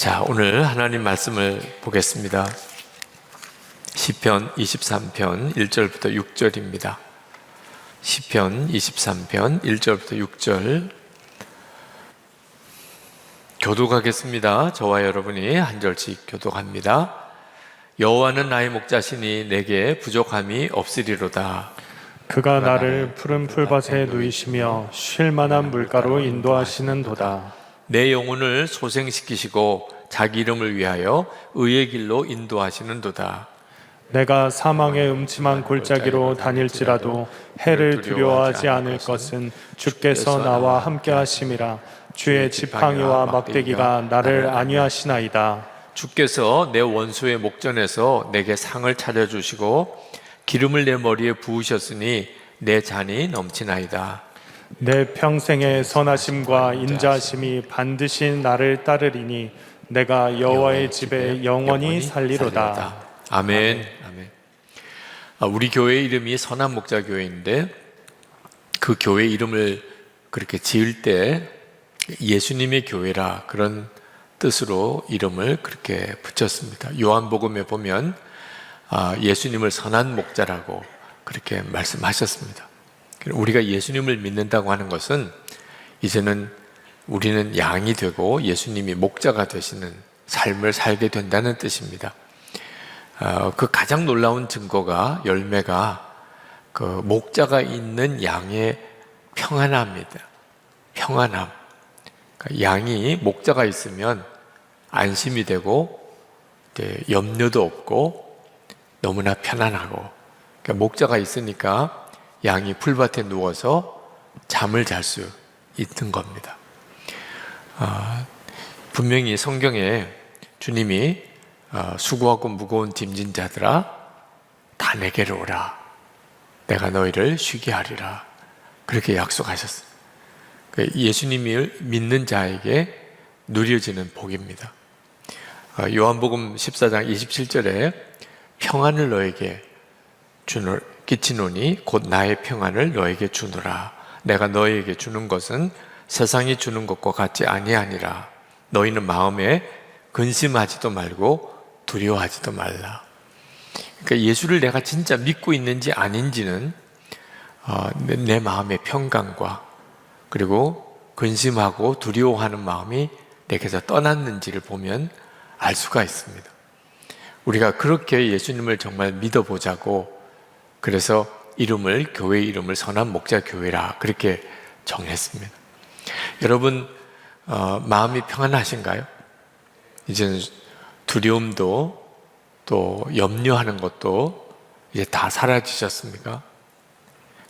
자, 오늘 하나님 말씀을 보겠습니다. 시편 23편 1절부터 6절입니다. 시편 23편 1절부터 6절 교독하겠습니다. 저와 여러분이 한 절씩 교독합니다. 여호와는 나의 목자시니 내게 부족함이 없으리로다. 그가 나를 푸른 풀밭에 누이시며 쉴 만한 물가로 인도하시는도다. 내 영혼을 소생시키시고 자기 이름을 위하여 의의 길로 인도하시는도다. 내가 사망의 음침한 골짜기로 다닐지라도 해를 두려워하지 않을 것은 주께서 나와 함께 하심이라. 주의 지팡이와 막대기가 나를 안위하시나이다. 주께서 내 원수의 목전에서 내게 상을 차려주시고 기름을 내 머리에 부으셨으니 내 잔이 넘치나이다. 내 평생의 선하심과 인자하심이 반드시 나를 따르리니 내가 여호와의 집에 영원히 살리로다. 아멘. 아멘. 우리 교회 이름이 선한 목자 교회인데 그 교회 이름을 그렇게 지을 때 예수님의 교회라 그런 뜻으로 이름을 그렇게 붙였습니다. 요한복음에 보면 예수님을 선한 목자라고 그렇게 말씀하셨습니다. 우리가 예수님을 믿는다고 하는 것은 이제는 우리는 양이 되고 예수님이 목자가 되시는 삶을 살게 된다는 뜻입니다. 그 가장 놀라운 증거가 열매가 그 목자가 있는 양의 평안함입니다. 평안함. 그러니까 양이 목자가 있으면 안심이 되고 염려도 없고 너무나 편안하고, 그러니까 목자가 있으니까 양이 풀밭에 누워서 잠을 잘 수 있는 겁니다. 분명히 성경에 주님이 수고하고 무거운 짐진 자들아 다 내게로 오라, 내가 너희를 쉬게 하리라, 그렇게 약속하셨어요. 예수님을 믿는 자에게 누려지는 복입니다. 요한복음 14장 27절에 평안을 너에게 끼치노니 곧 나의 평안을 너에게 주노라. 내가 너에게 주는 것은 세상이 주는 것과 같지 아니하니라. 너희는 마음에 근심하지도 말고 두려워하지도 말라. 그러니까 예수를 내가 진짜 믿고 있는지 아닌지는 내 마음의 평강과 그리고 근심하고 두려워하는 마음이 내게서 떠났는지를 보면 알 수가 있습니다. 우리가 그렇게 예수님을 정말 믿어보자고, 그래서 교회 이름을 선한 목자 교회라 그렇게 정했습니다. 여러분 마음이 평안하신가요? 이제는 두려움도 또 염려하는 것도 이제 다 사라지셨습니까?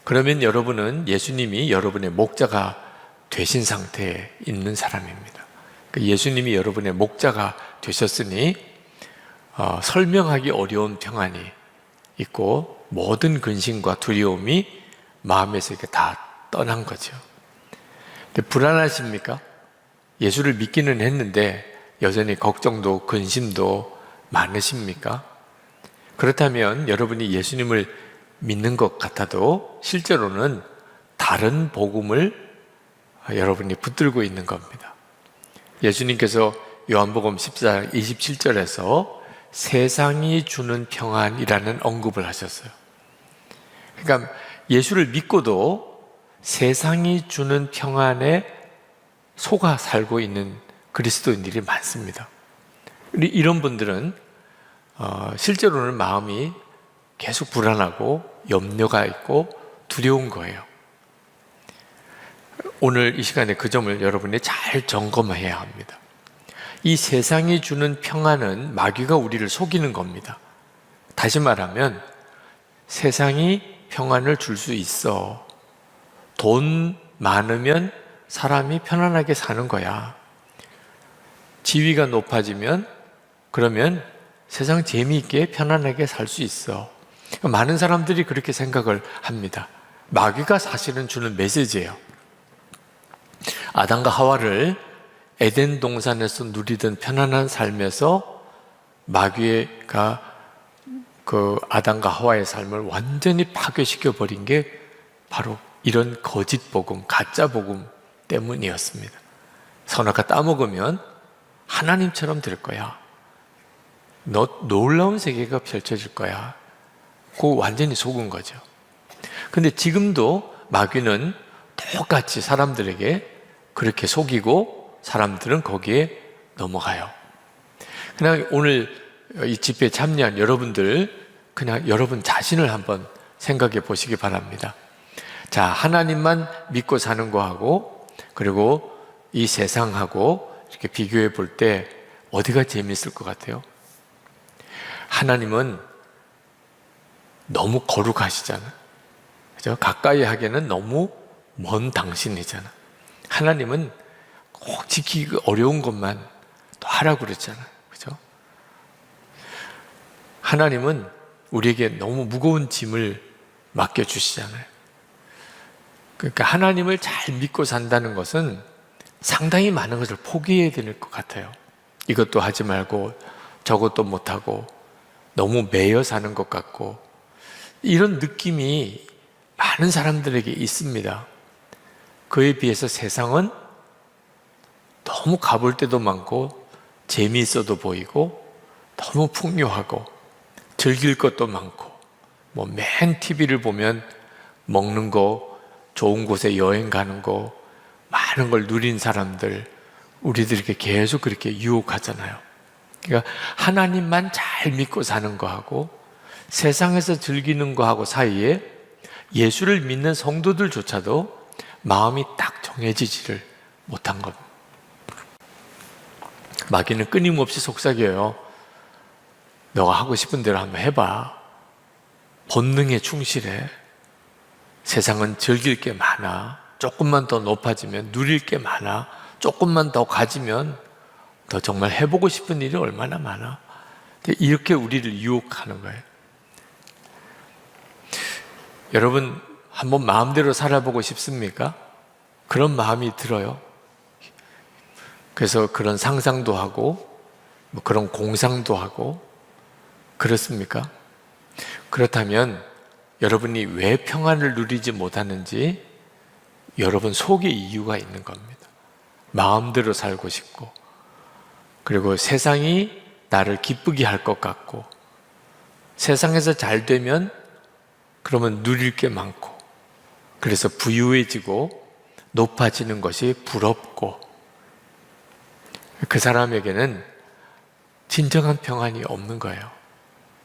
그러면 여러분은 예수님이 여러분의 목자가 되신 상태에 있는 사람입니다. 예수님이 여러분의 목자가 되셨으니 설명하기 어려운 평안이 있고 모든 근심과 두려움이 마음에서 이렇게 다 떠난 거죠. 근데 불안하십니까? 예수를 믿기는 했는데 여전히 걱정도 근심도 많으십니까? 그렇다면 여러분이 예수님을 믿는 것 같아도 실제로는 다른 복음을 여러분이 붙들고 있는 겁니다. 예수님께서 요한복음 14장 27절에서 세상이 주는 평안이라는 언급을 하셨어요. 그러니까 예수를 믿고도 세상이 주는 평안에 속아 살고 있는 그리스도인들이 많습니다. 이런 분들은 실제로는 마음이 계속 불안하고 염려가 있고 두려운 거예요. 오늘 이 시간에 그 점을 여러분이 잘 점검해야 합니다. 이 세상이 주는 평안은 마귀가 우리를 속이는 겁니다. 다시 말하면 세상이 평안을 줄 수 있어. 돈 많으면 사람이 편안하게 사는 거야. 지위가 높아지면 그러면 세상 재미있게 편안하게 살 수 있어. 많은 사람들이 그렇게 생각을 합니다. 마귀가 사실은 주는 메시지예요. 아담과 하와를 에덴 동산에서 누리던 편안한 삶에서 마귀가 그 아담과 하와의 삶을 완전히 파괴시켜 버린 게 바로 이런 거짓 복음, 가짜 복음 때문이었습니다. 선악과 따먹으면 하나님처럼 될 거야. 너 놀라운 세계가 펼쳐질 거야. 그거 완전히 속은 거죠. 근데 지금도 마귀는 똑같이 사람들에게 그렇게 속이고 사람들은 거기에 넘어가요. 그냥 오늘 이 집회에 참여한 여러분들, 그냥 여러분 자신을 한번 생각해 보시기 바랍니다. 자, 하나님만 믿고 사는 거하고, 그리고 이 세상하고 이렇게 비교해 볼 때 어디가 재미있을 것 같아요? 하나님은 너무 거룩하시잖아. 그죠? 가까이 하기에는 너무 먼 당신이잖아. 하나님은 꼭 지키기 어려운 것만 또 하라고 그랬잖아. 그죠? 하나님은 우리에게 너무 무거운 짐을 맡겨주시잖아요. 그러니까 하나님을 잘 믿고 산다는 것은 상당히 많은 것을 포기해야 될 것 같아요. 이것도 하지 말고 저것도 못하고 너무 매여 사는 것 같고, 이런 느낌이 많은 사람들에게 있습니다. 그에 비해서 세상은 너무 가볼 때도 많고 재미있어도 보이고 너무 풍요하고 즐길 것도 많고, 뭐 맨 TV를 보면 먹는 거, 좋은 곳에 여행 가는 거, 많은 걸 누린 사람들, 우리들에게 계속 그렇게 유혹하잖아요. 그러니까 하나님만 잘 믿고 사는 거하고 세상에서 즐기는 거하고 사이에 예수를 믿는 성도들조차도 마음이 딱 정해지지를 못한 겁니다. 마귀는 끊임없이 속삭여요. 너가 하고 싶은 대로 한번 해봐. 본능에 충실해. 세상은 즐길 게 많아. 조금만 더 높아지면 누릴 게 많아. 조금만 더 가지면 더 정말 해보고 싶은 일이 얼마나 많아. 이렇게 우리를 유혹하는 거예요. 여러분, 한번 마음대로 살아보고 싶습니까? 그런 마음이 들어요. 그래서 그런 상상도 하고 뭐 그런 공상도 하고 그렇습니까? 그렇다면 여러분이 왜 평안을 누리지 못하는지 여러분 속에 이유가 있는 겁니다. 마음대로 살고 싶고, 그리고 세상이 나를 기쁘게 할 것 같고, 세상에서 잘 되면 그러면 누릴 게 많고, 그래서 부유해지고 높아지는 것이 부럽고, 그 사람에게는 진정한 평안이 없는 거예요.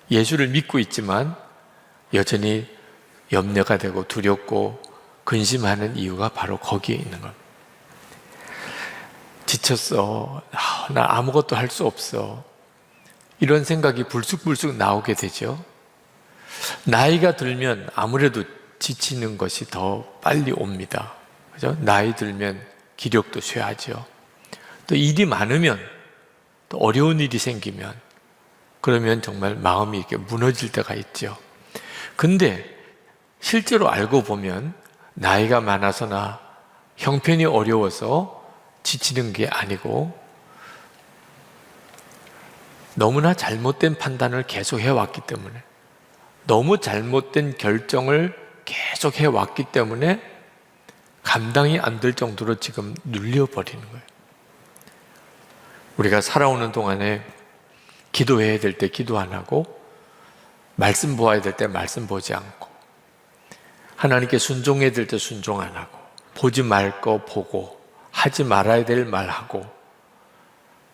예수를 믿고 있지만 여전히 염려가 되고 두렵고 근심하는 이유가 바로 거기에 있는 겁니다. 지쳤어. 나 아무것도 할 수 없어. 이런 생각이 불쑥불쑥 나오게 되죠. 나이가 들면 아무래도 지치는 것이 더 빨리 옵니다. 그죠? 나이 들면 기력도 쇠하죠. 또 일이 많으면, 또 어려운 일이 생기면, 그러면 정말 마음이 이렇게 무너질 때가 있죠. 근데 실제로 알고 보면 나이가 많아서나 형편이 어려워서 지치는 게 아니고 너무나 잘못된 판단을 계속 해왔기 때문에, 너무 잘못된 결정을 계속 해왔기 때문에 감당이 안 될 정도로 지금 눌려버리는 거예요. 우리가 살아오는 동안에 기도해야 될 때 기도 안 하고, 말씀 보아야 될 때 말씀 보지 않고, 하나님께 순종해야 될 때 순종 안 하고, 보지 말 거 보고, 하지 말아야 될 말 하고,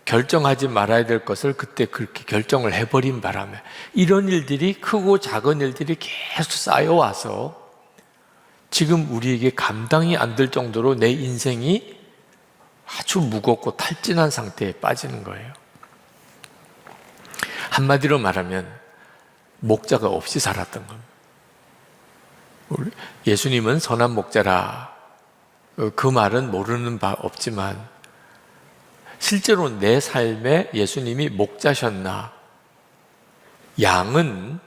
결정하지 말아야 될 것을 그때 그렇게 결정을 해버린 바람에 이런 일들이, 크고 작은 일들이 계속 쌓여와서 지금 우리에게 감당이 안 될 정도로 내 인생이 아주 무겁고 탈진한 상태에 빠지는 거예요. 한마디로 말하면 목자가 없이 살았던 겁니다. 예수님은 선한 목자라, 그 말은 모르는 바 없지만 실제로 내 삶에 예수님이 목자셨나? 양은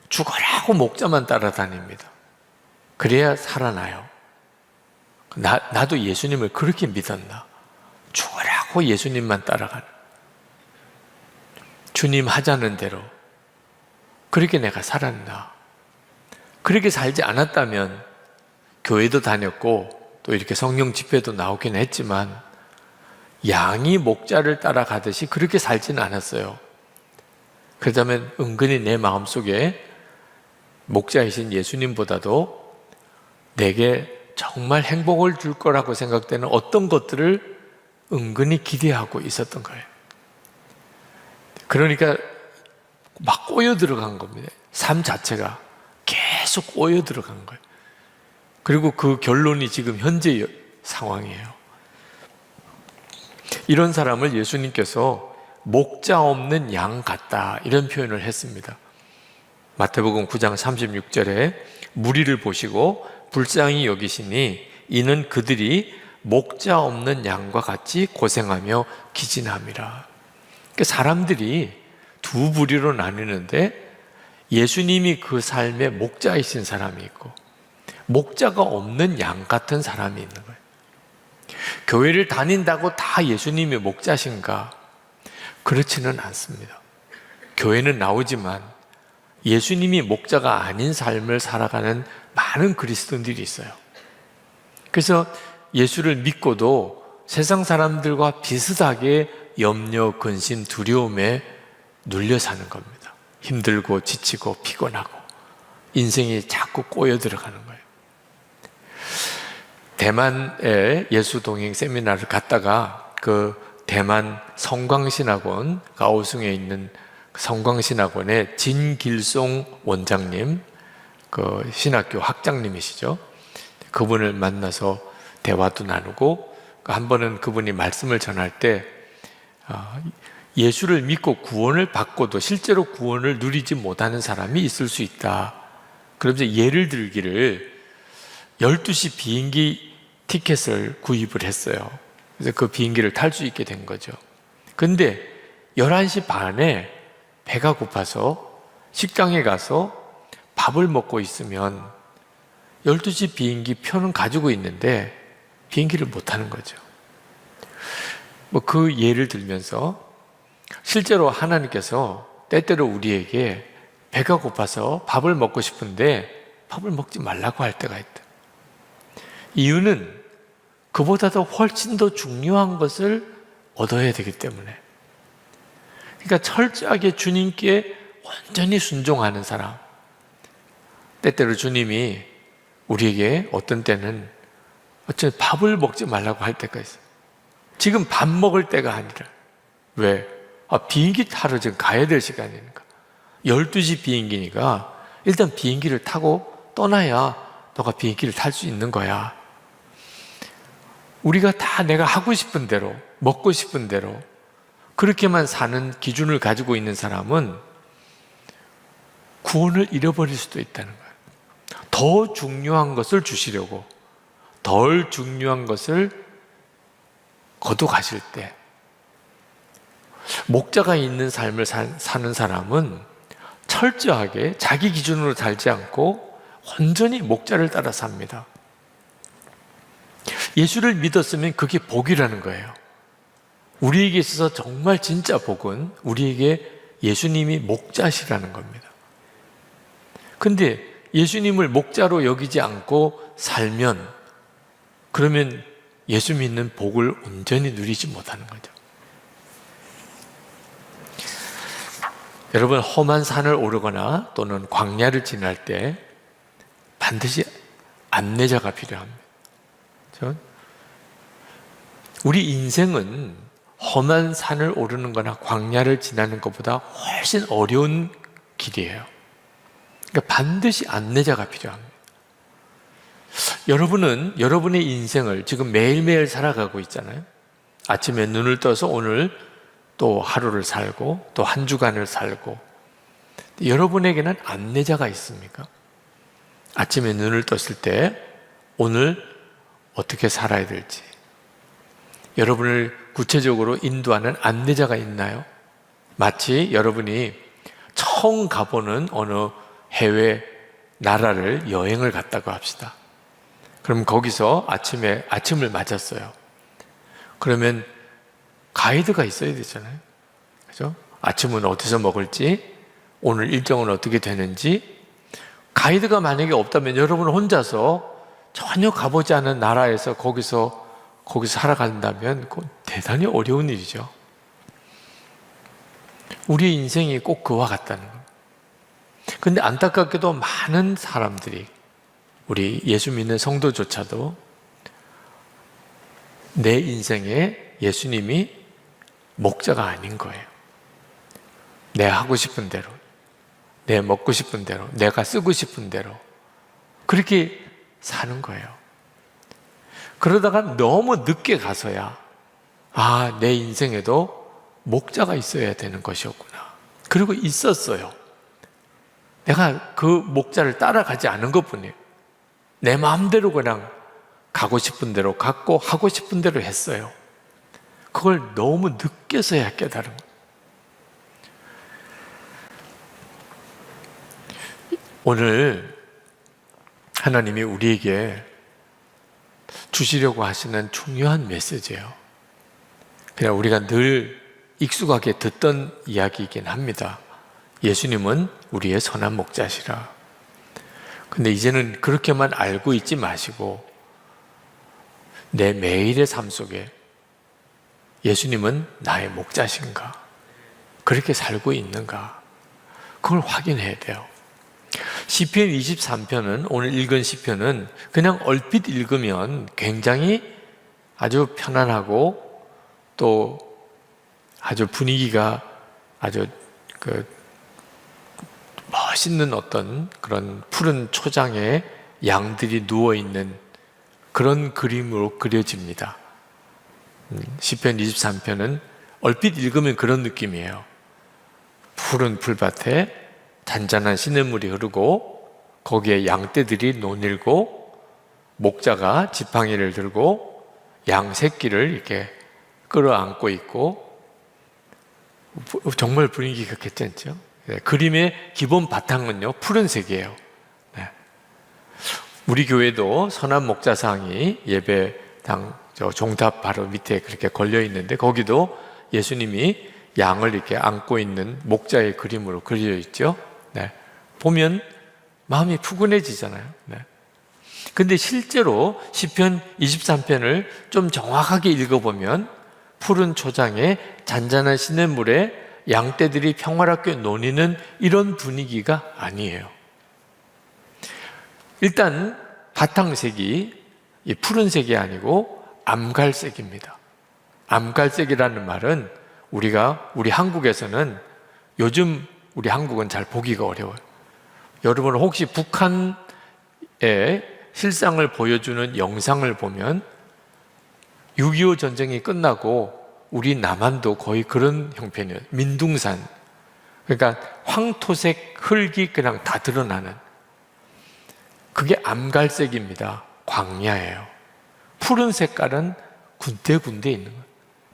죽으라고 목자만 따라다닙니다. 그래야 살아나요. 나도 예수님을 그렇게 믿었나? 죽으라고 예수님만 따라가는, 주님 하자는 대로 그렇게 내가 살았나? 그렇게 살지 않았다면 교회도 다녔고 또 이렇게 성령 집회도 나오긴 했지만 양이 목자를 따라가듯이 그렇게 살지는 않았어요. 그렇다면 은근히 내 마음속에 목자이신 예수님보다도 내게 정말 행복을 줄 거라고 생각되는 어떤 것들을 은근히 기대하고 있었던 거예요. 그러니까 막 꼬여 들어간 겁니다. 삶 자체가 계속 꼬여 들어간 거예요. 그리고 그 결론이 지금 현재 상황이에요. 이런 사람을 예수님께서 목자 없는 양 같다, 이런 표현을 했습니다. 마태복음 9장 36절에 무리를 보시고 불쌍히 여기시니 이는 그들이 목자 없는 양과 같이 고생하며 기진함이라. 그러니까 사람들이 두 부류로 나뉘는데 예수님이 그 삶의 목자이신 사람이 있고 목자가 없는 양 같은 사람이 있는 거예요. 교회를 다닌다고 다 예수님이 목자신가? 그렇지는 않습니다. 교회는 나오지만 예수님이 목자가 아닌 삶을 살아가는 많은 그리스도인들이 있어요. 그래서 예수를 믿고도 세상 사람들과 비슷하게 염려, 근심, 두려움에 눌려 사는 겁니다. 힘들고 지치고 피곤하고 인생이 자꾸 꼬여 들어가는 거예요. 대만에 예수 동행 세미나를 갔다가 그 대만 성광신학원, 가오슝에 있는 성광신학원의 진길송 원장님, 그 신학교 학장님이시죠. 그분을 만나서 대화도 나누고, 한 번은 그분이 말씀을 전할 때 예수를 믿고 구원을 받고도 실제로 구원을 누리지 못하는 사람이 있을 수 있다. 그러면서 예를 들기를 12시 비행기 티켓을 구입을 했어요. 그래서 그 비행기를 탈 수 있게 된 거죠. 근데 11시 반에 배가 고파서 식당에 가서 밥을 먹고 있으면 12시 비행기 표는 가지고 있는데 비행기를 못 타는 거죠. 뭐 그 예를 들면서 실제로 하나님께서 때때로 우리에게 배가 고파서 밥을 먹고 싶은데 밥을 먹지 말라고 할 때가 있다. 이유는 그보다도 훨씬 더 중요한 것을 얻어야 되기 때문에. 그러니까 철저하게 주님께 온전히 순종하는 사람. 때때로 주님이 우리에게 어떤 때는 어쩌면 밥을 먹지 말라고 할 때가 있어요. 지금 밥 먹을 때가 아니라. 왜? 비행기 타러 지금 가야 될 시간이니까. 12시 비행기니까 일단 비행기를 타고 떠나야 너가 비행기를 탈 수 있는 거야. 우리가 다 내가 하고 싶은 대로, 먹고 싶은 대로 그렇게만 사는 기준을 가지고 있는 사람은 구원을 잃어버릴 수도 있다는 거예요. 더 중요한 것을 주시려고 덜 중요한 것을 거둬가실 때, 목자가 있는 삶을 사는 사람은 철저하게 자기 기준으로 살지 않고 온전히 목자를 따라 삽니다. 예수를 믿었으면 그게 복이라는 거예요. 우리에게 있어서 정말 진짜 복은 우리에게 예수님이 목자시라는 겁니다. 근데 예수님을 목자로 여기지 않고 살면, 그러면 예수 믿는 복을 온전히 누리지 못하는 거죠. 여러분, 험한 산을 오르거나 또는 광야를 지날 때 반드시 안내자가 필요합니다. 우리 인생은 험한 산을 오르는 거나 광야를 지나는 것보다 훨씬 어려운 길이에요. 그러니까 반드시 안내자가 필요합니다. 여러분은 여러분의 인생을 지금 매일매일 살아가고 있잖아요. 아침에 눈을 떠서 오늘 또 하루를 살고 또 한 주간을 살고, 여러분에게는 안내자가 있습니까? 아침에 눈을 떴을 때 오늘 어떻게 살아야 될지 여러분을 구체적으로 인도하는 안내자가 있나요? 마치 여러분이 처음 가보는 어느 해외 나라를 여행을 갔다고 합시다. 그럼 거기서 아침을 맞았어요. 그러면 가이드가 있어야 되잖아요. 그죠? 아침은 어디서 먹을지, 오늘 일정은 어떻게 되는지. 가이드가 만약에 없다면 여러분 혼자서 전혀 가보지 않은 나라에서 거기서 살아간다면 대단히 어려운 일이죠. 우리 인생이 꼭 그와 같다는 거예요. 근데 안타깝게도 많은 사람들이, 우리 예수 믿는 성도조차도 내 인생에 예수님이 목자가 아닌 거예요. 내 하고 싶은 대로, 내 먹고 싶은 대로, 내가 쓰고 싶은 대로 그렇게 사는 거예요. 그러다가 너무 늦게 가서야 내 인생에도 목자가 있어야 되는 것이었구나. 그리고 있었어요. 내가 그 목자를 따라가지 않은 것뿐이에요. 내 마음대로 그냥 가고 싶은 대로 갔고 하고 싶은 대로 했어요. 그걸 너무 늦게서야 깨달은 거예요. 오늘 하나님이 우리에게 주시려고 하시는 중요한 메시지예요. 그냥 우리가 늘 익숙하게 듣던 이야기이긴 합니다. 예수님은 우리의 선한 목자시라. 근데 이제는 그렇게만 알고 있지 마시고 내 매일의 삶 속에 예수님은 나의 목자신가? 그렇게 살고 있는가? 그걸 확인해야 돼요. 시편 23편은, 오늘 읽은 시편은 그냥 얼핏 읽으면 굉장히 아주 편안하고 또 아주 분위기가 아주 멋있는 어떤 그런 푸른 초장에 양들이 누워있는 그런 그림으로 그려집니다. 시편 23편은 얼핏 읽으면 그런 느낌이에요. 푸른 풀밭에 잔잔한 시냇물이 흐르고 거기에 양떼들이 노닐고 목자가 지팡이를 들고 양 새끼를 이렇게 끌어안고 있고 정말 분위기가 괜찮죠? 그림의 기본 바탕은요 푸른색이에요. 우리 교회도 선한 목자상이 예배당 종탑 바로 밑에 그렇게 걸려 있는데 거기도 예수님이 양을 이렇게 안고 있는 목자의 그림으로 그려져 있죠. 보면 마음이 푸근해지잖아요. 근데 실제로 시편 23편을 좀 정확하게 읽어보면 푸른 초장에 잔잔한 시냇물에 양떼들이 평화롭게 노니는 이런 분위기가 아니에요. 일단 바탕색이 이 푸른색이 아니고 암갈색입니다. 암갈색이라는 말은 우리 한국에서는 요즘 우리 한국은 잘 보기가 어려워요. 여러분 혹시 북한의 실상을 보여주는 영상을 보면 6.25 전쟁이 끝나고 우리 남한도 거의 그런 형편이에요. 민둥산, 그러니까 황토색 흙이 그냥 다 드러나는, 그게 암갈색입니다. 광야예요. 푸른 색깔은 군데군데 있는 거예요.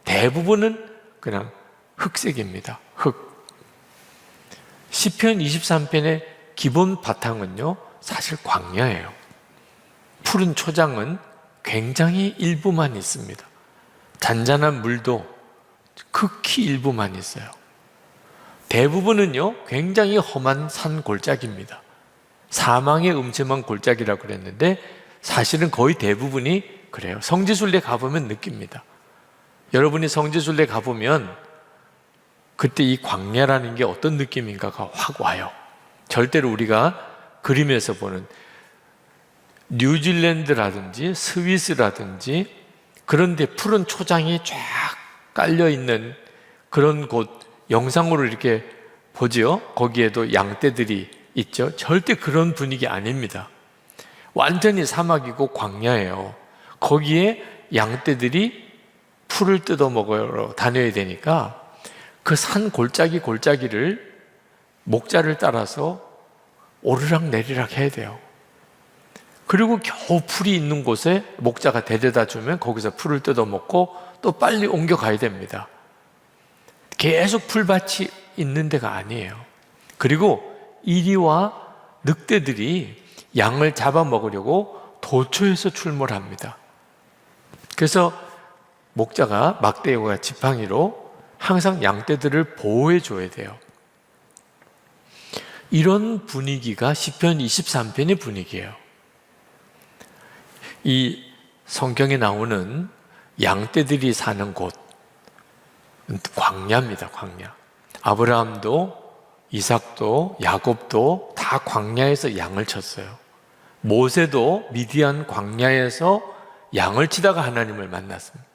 대부분은 그냥 흑색입니다. 흑. 시편 23편의 기본 바탕은요 사실 광야예요. 푸른 초장은 굉장히 일부만 있습니다. 잔잔한 물도 극히 일부만 있어요. 대부분은요 굉장히 험한 산 골짜기입니다. 사망의 음침한 골짜기라고 그랬는데 사실은 거의 대부분이 그래요. 성지순례 가보면 느낍니다. 여러분이 성지순례 가보면 그때 이 광야라는 게 어떤 느낌인가가 확 와요. 절대로 우리가 그림에서 보는 뉴질랜드라든지 스위스라든지 그런 데 푸른 초장이 쫙 깔려있는 그런 곳 영상으로 이렇게 보지요. 거기에도 양떼들이 있죠. 절대 그런 분위기 아닙니다. 완전히 사막이고 광야예요. 거기에 양떼들이 풀을 뜯어 먹으러 다녀야 되니까 그 산 골짜기를 목자를 따라서 오르락 내리락 해야 돼요. 그리고 겨우 풀이 있는 곳에 목자가 데려다 주면 거기서 풀을 뜯어 먹고 또 빨리 옮겨가야 됩니다. 계속 풀밭이 있는 데가 아니에요. 그리고 이리와 늑대들이 양을 잡아먹으려고 도초에서 출몰합니다. 그래서 목자가 막대기와 지팡이로 항상 양떼들을 보호해 줘야 돼요. 이런 분위기가 시편 23편의 분위기예요. 이 성경에 나오는 양떼들이 사는 곳, 광야입니다. 광야. 아브라함도 이삭도 야곱도 다 광야에서 양을 쳤어요. 모세도 미디안 광야에서 양을 치다가 하나님을 만났습니다.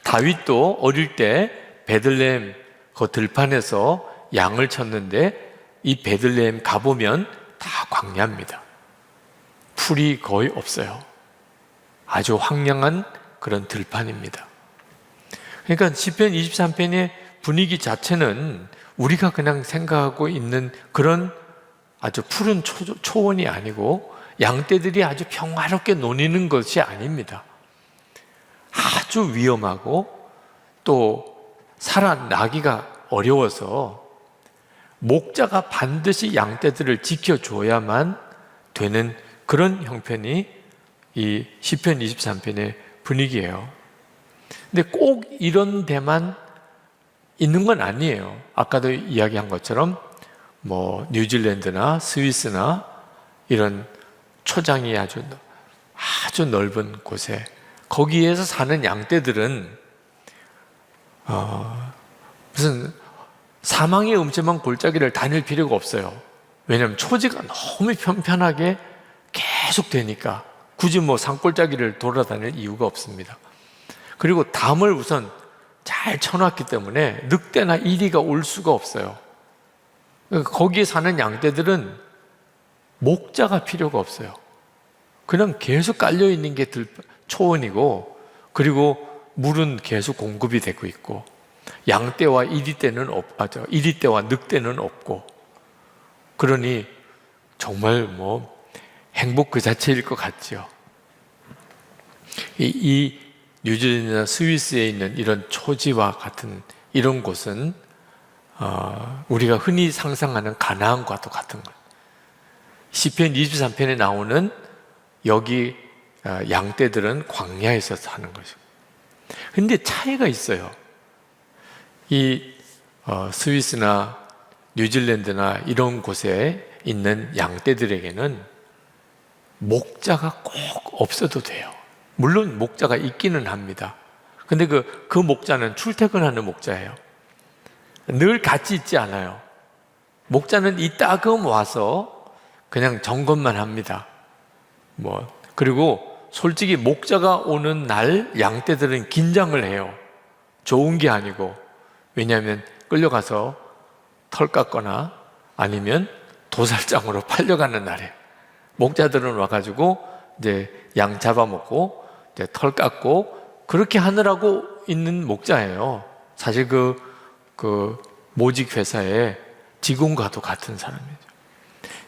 다윗도 어릴 때 베들레헴 그 들판에서 양을 쳤는데 이 베들레헴 가보면 다 광야입니다. 풀이 거의 없어요. 아주 황량한 그런 들판입니다. 그러니까 시편 23편의 분위기 자체는 우리가 그냥 생각하고 있는 그런 아주 푸른 초원이 아니고 양떼들이 아주 평화롭게 노니는 것이 아닙니다. 아주 위험하고 또 살아나기가 어려워서 목자가 반드시 양떼들을 지켜줘야만 되는 그런 형편이 이 시편 23편의 분위기예요. 근데 꼭 이런 데만 있는 건 아니에요. 아까도 이야기한 것처럼 뭐 뉴질랜드나 스위스나 이런 초장이 아주 넓은 곳에 거기에서 사는 양떼들은 무슨 사망의 음침한 골짜기를 다닐 필요가 없어요. 왜냐하면 초지가 너무 편편하게 계속 되니까 굳이 뭐 산골짜기를 돌아다닐 이유가 없습니다. 그리고 담을 우선 잘 쳐놨기 때문에 늑대나 이리가 올 수가 없어요. 거기에 사는 양떼들은 목자가 필요가 없어요. 그냥 계속 깔려있는 게 초원이고, 그리고 물은 계속 공급이 되고 있고, 양떼와 이리떼와 늑대는 없고, 그러니 정말 뭐 행복 그 자체일 것 같죠. 이 뉴질랜드나 스위스에 있는 이런 초지와 같은 이런 곳은 우리가 흔히 상상하는 가나안과도 같은 거예요. 시편 23편에 나오는 여기 양떼들은 광야에서 사는 것이고, 근데 차이가 있어요. 이 스위스나 뉴질랜드나 이런 곳에 있는 양떼들에게는 목자가 꼭 없어도 돼요. 물론 목자가 있기는 합니다. 근데 그 목자는 출퇴근하는 목자예요. 늘 같이 있지 않아요. 목자는 이따금 와서 그냥 점검만 합니다. 그리고 솔직히 목자가 오는 날 양떼들은 긴장을 해요. 좋은 게 아니고. 왜냐하면 끌려가서 털 깎거나 아니면 도살장으로 팔려가는 날이에요. 목자들은 와가지고 이제 양 잡아먹고 이제 털 깎고 그렇게 하느라고 있는 목자예요. 사실 그 모직 회사의 직원과도 같은 사람이죠.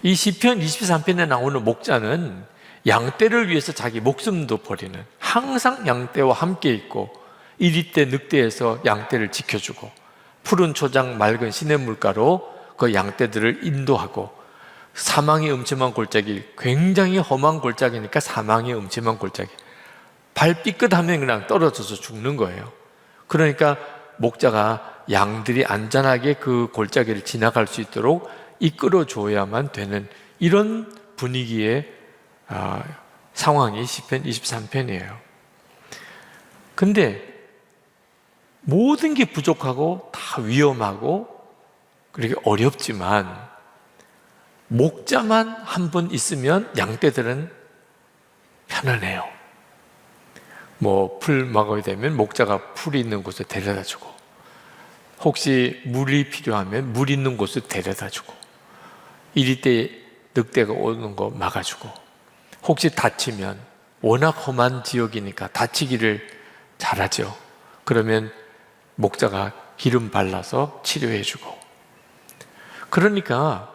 이 시편 23편에 나오는 목자는 양떼를 위해서 자기 목숨도 버리는, 항상 양떼와 함께 있고 이리떼 늑대에서 양떼를 지켜주고 푸른 초장 맑은 시냇물가로 그 양떼들을 인도하고, 사망의 음침한 골짜기, 굉장히 험한 골짜기니까 사망의 음침한 골짜기, 발 삐끗하면 그냥 떨어져서 죽는 거예요. 그러니까 목자가 양들이 안전하게 그 골짜기를 지나갈 수 있도록 이끌어줘야만 되는 이런 분위기의 상황이 시편 23편이에요. 근데 모든 게 부족하고 다 위험하고 그렇게 어렵지만 목자만 한 분 있으면 양떼들은 편안해요. 풀 먹어야 되면 목자가 풀이 있는 곳에 데려다 주고, 혹시 물이 필요하면 물 있는 곳에 데려다 주고, 이리때 늑대가 오는 거 막아주고, 혹시 다치면 워낙 험한 지역이니까 다치기를 잘하죠. 그러면 목자가 기름 발라서 치료해주고. 그러니까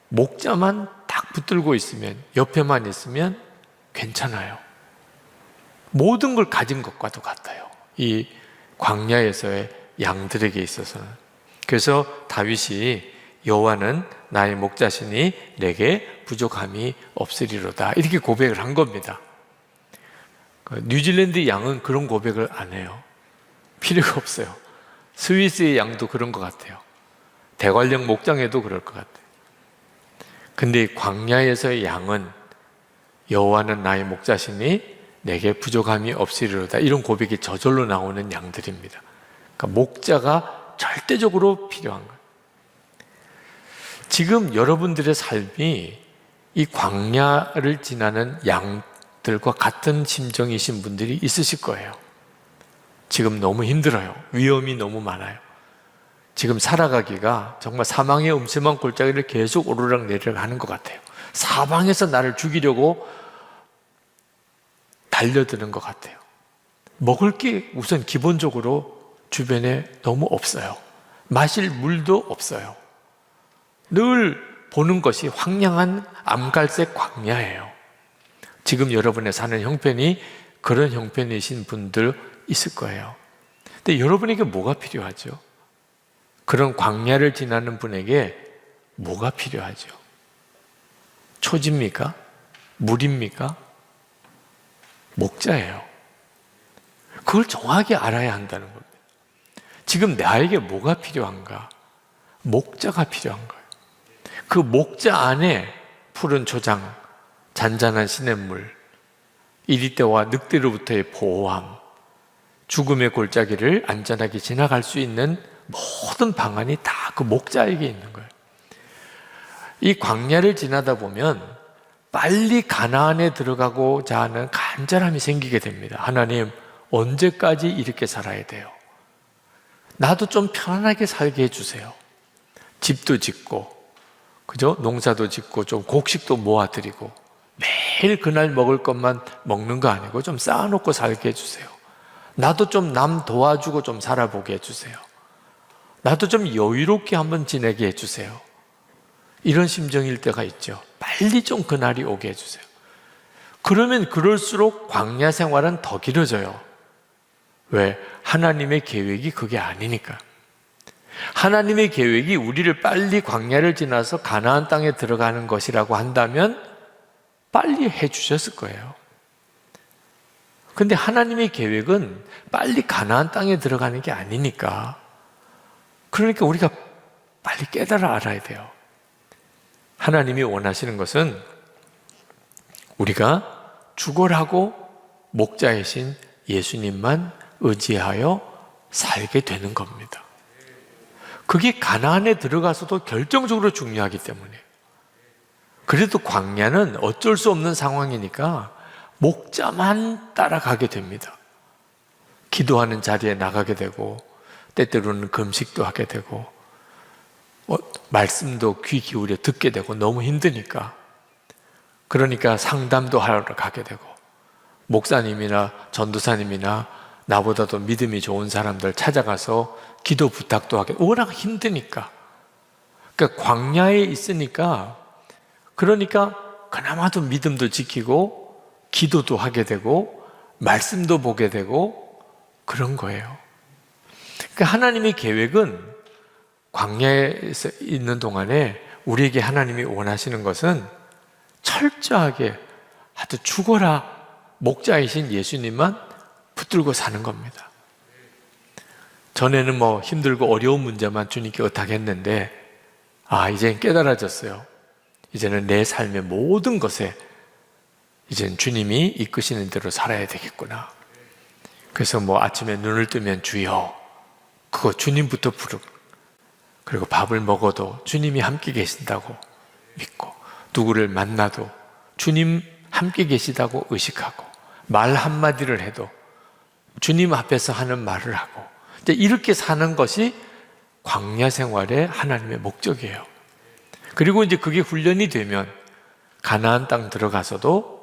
목자만 딱 붙들고 있으면, 옆에만 있으면 괜찮아요. 모든 걸 가진 것과도 같아요. 이 광야에서의 양들에게 있어서는. 그래서 다윗이 여호와는 나의 목자시니 내게 부족함이 없으리로다, 이렇게 고백을 한 겁니다. 뉴질랜드 양은 그런 고백을 안 해요. 필요가 없어요. 스위스의 양도 그런 것 같아요. 대관령 목장에도 그럴 것 같아요. 근데 광야에서의 양은 여호와는 나의 목자시니 내게 부족함이 없으리로다, 이런 고백이 저절로 나오는 양들입니다. 그러니까 목자가 절대적으로 필요한 거예요. 지금 여러분들의 삶이 이 광야를 지나는 양들과 같은 심정이신 분들이 있으실 거예요. 지금 너무 힘들어요. 위험이 너무 많아요. 지금 살아가기가 정말 사망의 음침한 골짜기를 계속 오르락내리락 하는 것 같아요. 사방에서 나를 죽이려고 달려드는 것 같아요. 먹을 게 우선 기본적으로 주변에 너무 없어요. 마실 물도 없어요. 늘 보는 것이 황량한 암갈색 광야예요. 지금 여러분의 사는 형편이 그런 형편이신 분들 있을 거예요. 근데 여러분에게 뭐가 필요하죠? 그런 광야를 지나는 분에게 뭐가 필요하죠? 초지입니까? 물입니까? 목자예요. 그걸 정확히 알아야 한다는 겁니다. 지금 나에게 뭐가 필요한가? 목자가 필요한 거예요. 그 목자 안에 푸른 초장, 잔잔한 시냇물, 이리떼와 늑대로부터의 보호함, 죽음의 골짜기를 안전하게 지나갈 수 있는 모든 방안이 다 그 목자에게 있는 거예요. 이 광야를 지나다 보면 빨리 가나안에 들어가고자 하는 간절함이 생기게 됩니다. 하나님, 언제까지 이렇게 살아야 돼요? 나도 좀 편안하게 살게 해주세요. 집도 짓고, 그죠? 농사도 짓고, 좀 곡식도 모아드리고, 매일 그날 먹을 것만 먹는 거 아니고 좀 쌓아놓고 살게 해주세요. 나도 좀 남 도와주고 좀 살아보게 해주세요. 나도 좀 여유롭게 한번 지내게 해주세요. 이런 심정일 때가 있죠. 빨리 좀 그날이 오게 해주세요. 그러면 그럴수록 광야 생활은 더 길어져요. 왜? 하나님의 계획이 그게 아니니까. 하나님의 계획이 우리를 빨리 광야를 지나서 가나안 땅에 들어가는 것이라고 한다면 빨리 해주셨을 거예요. 근데 하나님의 계획은 빨리 가나안 땅에 들어가는 게 아니니까. 그러니까 우리가 빨리 깨달아 알아야 돼요. 하나님이 원하시는 것은 우리가 죽어라고 목자이신 예수님만 의지하여 살게 되는 겁니다. 그게 가나안에 들어가서도 결정적으로 중요하기 때문에. 그래도 광야는 어쩔 수 없는 상황이니까 목자만 따라가게 됩니다. 기도하는 자리에 나가게 되고, 때때로는 금식도 하게 되고, 말씀도 귀 기울여 듣게 되고 너무 힘드니까. 그러니까 상담도 하러 가게 되고, 목사님이나 전도사님이나 나보다도 믿음이 좋은 사람들 찾아가서 기도 부탁도 하게, 워낙 힘드니까. 그러니까 광야에 있으니까, 그러니까 그나마도 믿음도 지키고 기도도 하게 되고 말씀도 보게 되고 그런 거예요. 그러니까 하나님의 계획은 광야에 있는 동안에 우리에게 하나님이 원하시는 것은 철저하게 하여튼 죽어라 목자이신 예수님만 붙들고 사는 겁니다. 전에는 뭐 힘들고 어려운 문제만 주님께 의탁했는데 이제는 깨달아졌어요. 이제는 내 삶의 모든 것에 이제는 주님이 이끄시는 대로 살아야 되겠구나. 그래서 뭐 아침에 눈을 뜨면 주여, 그거 주님부터 부르고, 그리고 밥을 먹어도 주님이 함께 계신다고 믿고, 누구를 만나도 주님 함께 계시다고 의식하고, 말 한마디를 해도 주님 앞에서 하는 말을 하고, 이제 이렇게 사는 것이 광야 생활의 하나님의 목적이에요. 그리고 이제 그게 훈련이 되면 가나안 땅 들어가서도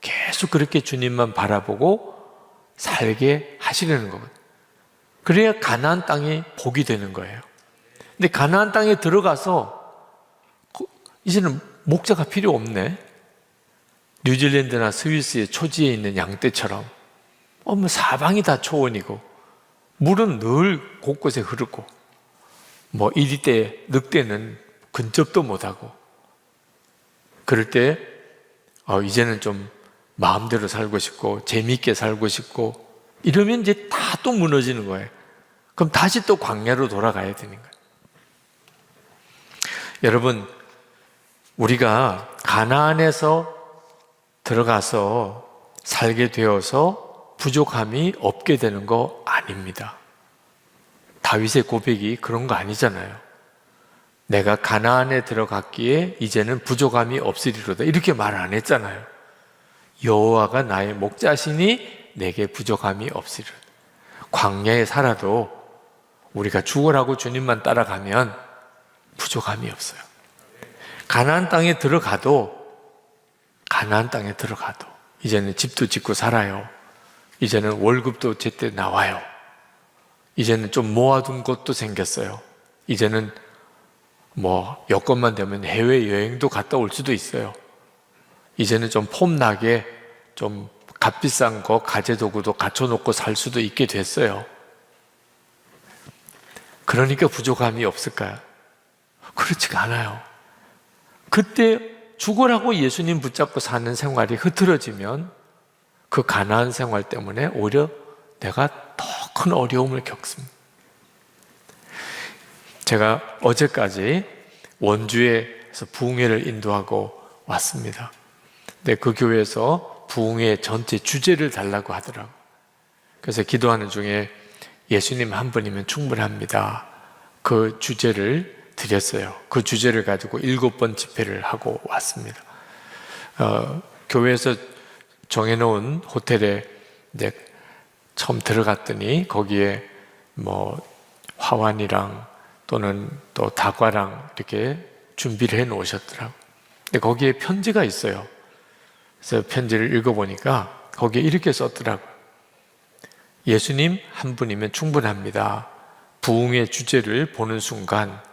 계속 그렇게 주님만 바라보고 살게 하시려는 거거든요. 그래야 가나안 땅이 복이 되는 거예요. 근데 가나안 땅에 들어가서 이제는 목자가 필요 없네. 뉴질랜드나 스위스의 초지에 있는 양떼처럼 뭐 사방이 다 초원이고 물은 늘 곳곳에 흐르고 뭐 이리떼, 늑대는 근접도 못하고 그럴 때 이제는 좀 마음대로 살고 싶고 재미있게 살고 싶고 이러면 이제 다 또 무너지는 거예요. 그럼 다시 또 광야로 돌아가야 되는 거예요. 여러분, 우리가 가나안에서 들어가서 살게 되어서 부족함이 없게 되는 거 아닙니다. 다윗의 고백이 그런 거 아니잖아요. 내가 가나안에 들어갔기에 이제는 부족함이 없으리로다, 이렇게 말 안 했잖아요. 여호와가 나의 목자시니 내게 부족함이 없으리로다. 광야에 살아도 우리가 죽으라고 주님만 따라가면 부족함이 없어요. 가나안 땅에 들어가도 이제는 집도 짓고 살아요. 이제는 월급도 제때 나와요. 이제는 좀 모아둔 것도 생겼어요. 이제는 뭐 여건만 되면 해외여행도 갔다 올 수도 있어요. 이제는 좀 폼나게 좀 값비싼 거 가재도구도 갖춰놓고 살 수도 있게 됐어요. 그러니까 부족함이 없을까요? 그렇지가 않아요. 그때 죽으라고 예수님 붙잡고 사는 생활이 흐트러지면 그 가나안 생활 때문에 오히려 내가 더 큰 어려움을 겪습니다. 제가 어제까지 원주에서 부흥회를 인도하고 왔습니다. 근데 그 교회에서 부흥회 전체 주제를 달라고 하더라고요. 그래서 기도하는 중에 예수님 한 분이면 충분합니다, 그 주제를 드렸어요. 그 주제를 가지고 7번 집회를 하고 왔습니다. 교회에서 정해놓은 호텔에 이제 처음 들어갔더니 거기에 뭐 화환이랑 또는 또 다과랑 이렇게 준비를 해 놓으셨더라고요. 근데 거기에 편지가 있어요. 그래서 편지를 읽어보니까 거기에 이렇게 썼더라고요. 예수님 한 분이면 충분합니다. 부흥의 주제를 보는 순간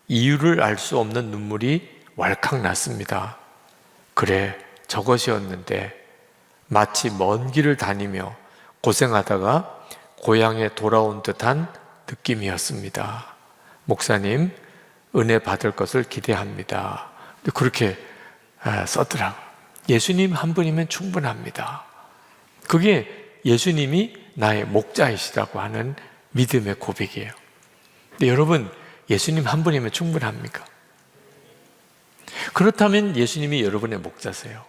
이유를 알 수 없는 눈물이 왈칵 났습니다. 그래, 저것이었는데 마치 먼 길을 다니며 고생하다가 고향에 돌아온 듯한 느낌이었습니다. 목사님, 은혜 받을 것을 기대합니다. 그렇게 썼더라고요. 예수님 한 분이면 충분합니다. 그게 예수님이 나의 목자이시라고 하는 믿음의 고백이에요. 근데 여러분, 예수님 한 분이면 충분합니까? 그렇다면 예수님이 여러분의 목자세요.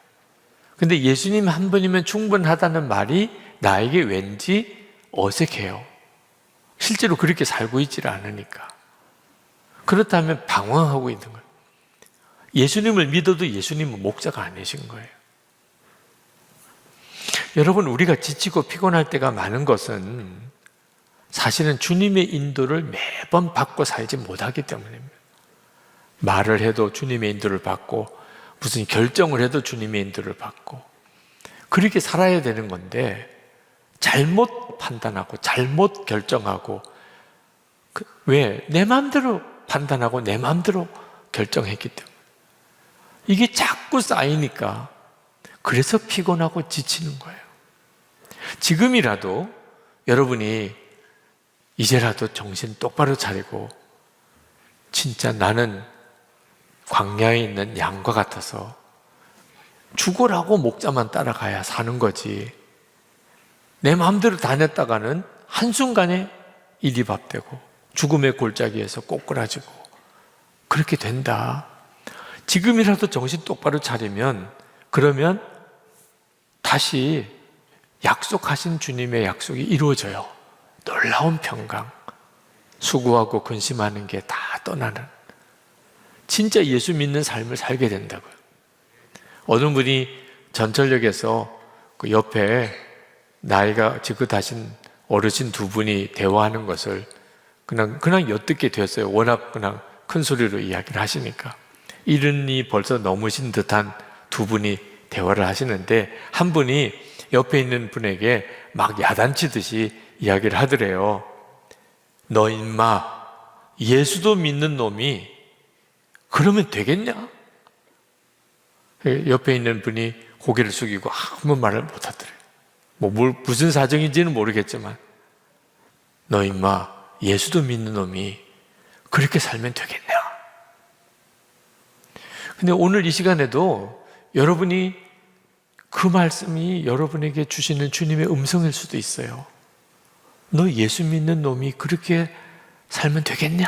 근데 예수님 한 분이면 충분하다는 말이 나에게 왠지 어색해요. 실제로 그렇게 살고 있지를 않으니까. 그렇다면 방황하고 있는 거예요. 예수님을 믿어도 예수님은 목자가 아니신 거예요. 여러분, 우리가 지치고 피곤할 때가 많은 것은 사실은 주님의 인도를 매번 받고 살지 못하기 때문입니다. 말을 해도 주님의 인도를 받고, 무슨 결정을 해도 주님의 인도를 받고, 그렇게 살아야 되는 건데 잘못 판단하고 잘못 결정하고, 왜? 내 마음대로 판단하고 내 마음대로 결정했기 때문에 이게 자꾸 쌓이니까 그래서 피곤하고 지치는 거예요. 지금이라도 여러분이 이제라도 정신 똑바로 차리고, 진짜 나는 광야에 있는 양과 같아서 죽으라고 목자만 따라가야 사는 거지, 내 마음대로 다녔다가는 한순간에 이리밥되고 죽음의 골짜기에서 꼬꾸라지고 그렇게 된다. 지금이라도 정신 똑바로 차리면, 그러면 다시 약속하신 주님의 약속이 이루어져요. 놀라운 평강, 수고하고 근심하는 게 다 떠나는, 진짜 예수 믿는 삶을 살게 된다고요. 어느 분이 전철역에서 그 옆에 나이가 지긋하신 어르신 두 분이 대화하는 것을 그냥 엿듣게 됐어요. 워낙 그냥 큰 소리로 이야기를 하시니까. 이른이 벌써 넘으신 듯한 두 분이 대화를 하시는데, 한 분이 옆에 있는 분에게 막 야단치듯이 이야기를 하더래요. 너 인마, 예수도 믿는 놈이 그러면 되겠냐? 옆에 있는 분이 고개를 숙이고 아무 말을 못 하더래요. 무슨 사정인지는 모르겠지만, 너 인마, 예수도 믿는 놈이 그렇게 살면 되겠냐? 근데 오늘 이 시간에도 여러분이 그 말씀이 여러분에게 주시는 주님의 음성일 수도 있어요. 너 예수 믿는 놈이 그렇게 살면 되겠냐?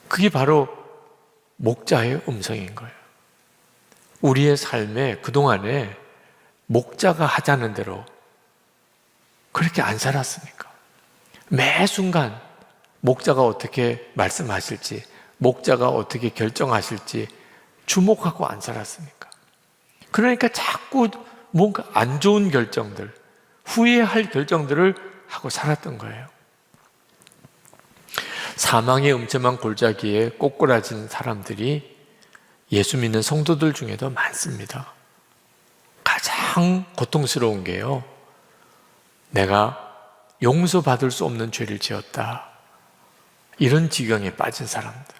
그게 바로 목자의 음성인 거예요. 우리의 삶에 그동안에 목자가 하자는 대로 그렇게 안 살았으니까, 매 순간 목자가 어떻게 말씀하실지, 목자가 어떻게 결정하실지 주목하고 안 살았습니까? 그러니까 자꾸 뭔가 안 좋은 결정들, 후회할 결정들을 하고 살았던 거예요. 사망의 음침한 골짜기에 꼬꾸라진 사람들이 예수 믿는 성도들 중에도 많습니다. 가장 고통스러운 게요, 내가 용서받을 수 없는 죄를 지었다, 이런 지경에 빠진 사람들.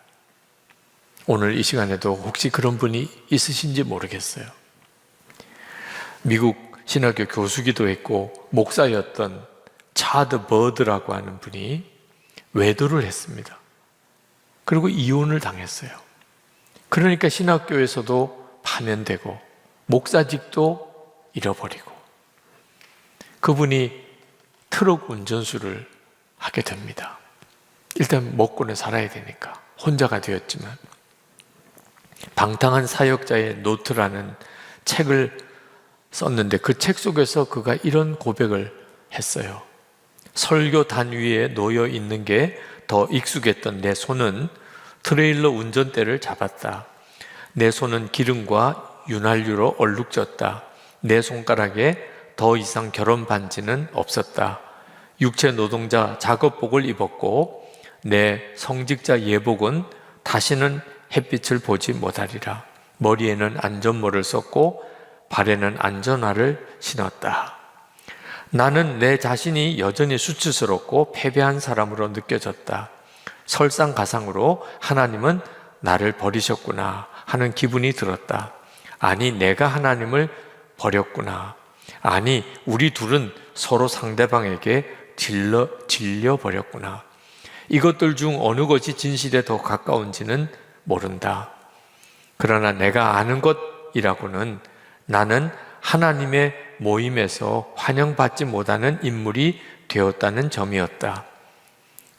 오늘 이 시간에도 혹시 그런 분이 있으신지 모르겠어요. 미국 신학교 교수기도 했고 목사였던 차드 버드라고 하는 분이 외도를 했습니다. 그리고 이혼을 당했어요. 그러니까 신학교에서도 파면되고 목사직도 잃어버리고, 그분이 트럭 운전수를 하게 됩니다. 일단 먹고는 살아야 되니까 혼자가 되었지만, 방탕한 사역자의 노트라는 책을 썼는데 그 책 속에서 그가 이런 고백을 했어요. 설교단 위에 놓여 있는 게 더 익숙했던 내 손은 트레일러 운전대를 잡았다. 내 손은 기름과 윤활유로 얼룩졌다. 내 손가락에 더 이상 결혼 반지는 없었다. 육체 노동자 작업복을 입었고 내 성직자 예복은 다시는 햇빛을 보지 못하리라. 머리에는 안전모를 썼고 발에는 안전화를 신었다. 나는 내 자신이 여전히 수치스럽고 패배한 사람으로 느껴졌다. 설상가상으로 하나님은 나를 버리셨구나 하는 기분이 들었다. 아니, 내가 하나님을 버렸구나. 아니, 우리 둘은 서로 상대방에게 질려버렸구나. 이것들 중 어느 것이 진실에 더 가까운지는 모른다. 그러나 내가 아는 것이라고는 나는 하나님의 모임에서 환영받지 못하는 인물이 되었다는 점이었다.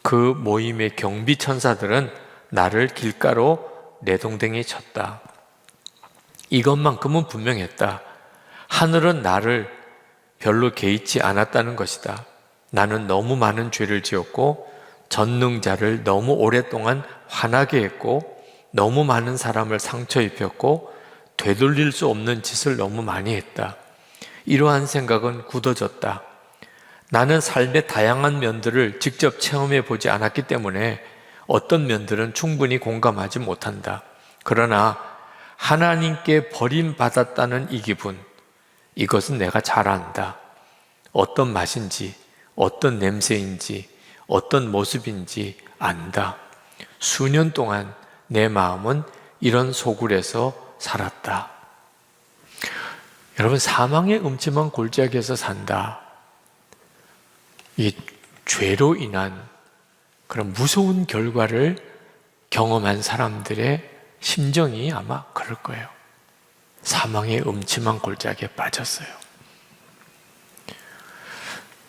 그 모임의 경비 천사들은 나를 길가로 내동댕이 쳤다. 이것만큼은 분명했다. 하늘은 나를 별로 개의치 않았다는 것이다. 나는 너무 많은 죄를 지었고 전능자를 너무 오랫동안 화나게 했고 너무 많은 사람을 상처 입혔고 되돌릴 수 없는 짓을 너무 많이 했다. 이러한 생각은 굳어졌다. 나는 삶의 다양한 면들을 직접 체험해 보지 않았기 때문에 어떤 면들은 충분히 공감하지 못한다. 그러나 하나님께 버림받았다는 이 기분, 이것은 내가 잘 안다. 어떤 맛인지, 어떤 냄새인지, 어떤 모습인지 안다. 수년 동안 내 마음은 이런 소굴에서 살았다. 여러분, 사망의 음침한 골짜기에서 산다. 이 죄로 인한 그런 무서운 결과를 경험한 사람들의 심정이 아마 그럴 거예요. 사망의 음침한 골짜기에 빠졌어요.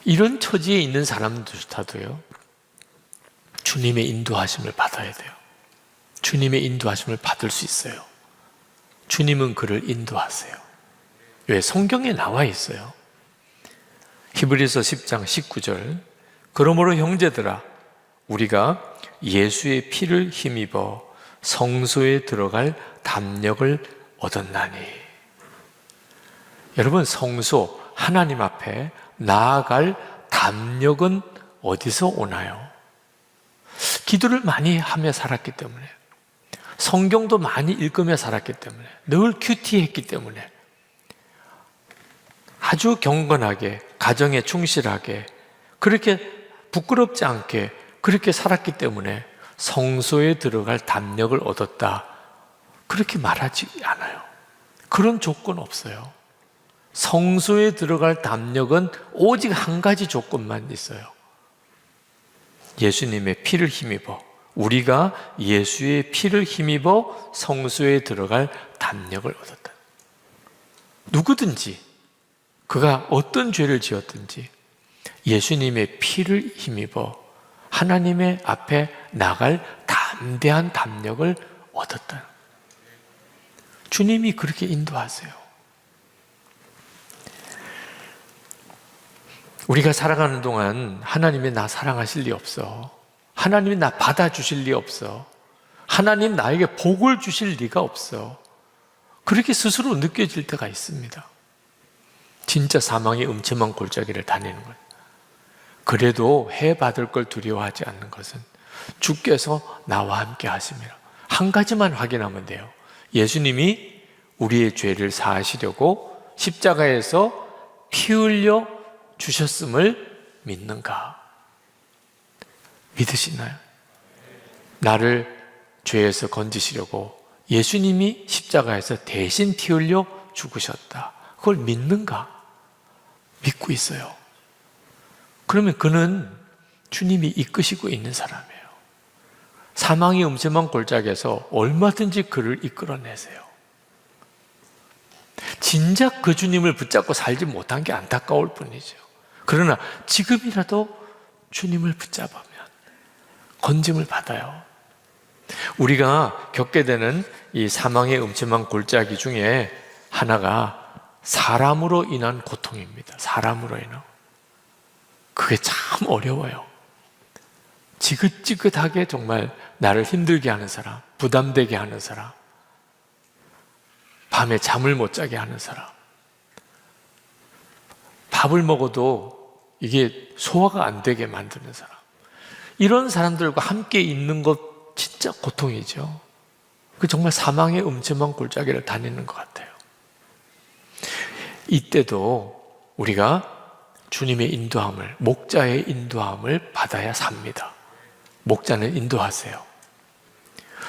이런 처지에 있는 사람들조차도요, 주님의 인도하심을 받아야 돼요. 주님의 인도하심을 받을 수 있어요. 주님은 그를 인도하세요. 왜? 성경에 나와 있어요. 히브리서 10장 19절. 그러므로 형제들아, 우리가 예수의 피를 힘입어 성소에 들어갈 담력을 얻었나니. 여러분, 성소, 하나님 앞에 나아갈 담력은 어디서 오나요? 기도를 많이 하며 살았기 때문에, 성경도 많이 읽으며 살았기 때문에, 늘 큐티했기 때문에, 아주 경건하게, 가정에 충실하게, 그렇게 부끄럽지 않게 그렇게 살았기 때문에 성소에 들어갈 담력을 얻었다, 그렇게 말하지 않아요. 그런 조건 없어요. 성소에 들어갈 담력은 오직 한 가지 조건만 있어요. 예수님의 피를 힘입어, 우리가 예수의 피를 힘입어 성소에 들어갈 담력을 얻었다. 누구든지 그가 어떤 죄를 지었든지 예수님의 피를 힘입어 하나님의 앞에 나갈 담대한 담력을 얻었다. 주님이 그렇게 인도하세요. 우리가 살아가는 동안 하나님이 나 사랑하실 리 없어. 하나님이 나 받아주실 리 없어. 하나님 나에게 복을 주실 리가 없어. 그렇게 스스로 느껴질 때가 있습니다. 진짜 사망의 음침한 골짜기를 다니는 거예요. 그래도 해 받을 걸 두려워하지 않는 것은 주께서 나와 함께 하심이라. 한 가지만 확인하면 돼요. 예수님이 우리의 죄를 사하시려고 십자가에서 피 흘려 주셨음을 믿는가? 믿으시나요? 나를 죄에서 건지시려고 예수님이 십자가에서 대신 피 흘려 죽으셨다. 그걸 믿는가? 믿고 있어요. 그러면 그는 주님이 이끄시고 있는 사람이에요. 사망의 음침한 골짜기에서 얼마든지 그를 이끌어내세요. 진작 그 주님을 붙잡고 살지 못한 게 안타까울 뿐이죠. 그러나 지금이라도 주님을 붙잡으면 건짐을 받아요. 우리가 겪게 되는 이 사망의 음침한 골짜기 중에 하나가 사람으로 인한 고통입니다. 사람으로 인한. 그게 참 어려워요. 지긋지긋하게 정말 나를 힘들게 하는 사람, 부담되게 하는 사람, 밤에 잠을 못 자게 하는 사람, 밥을 먹어도 이게 소화가 안 되게 만드는 사람, 이런 사람들과 함께 있는 것 진짜 고통이죠. 그 정말 사망의 음침한 골짜기를 다니는 것 같아요. 이때도 우리가 주님의 인도함을, 목자의 인도함을 받아야 삽니다. 목자는 인도하세요.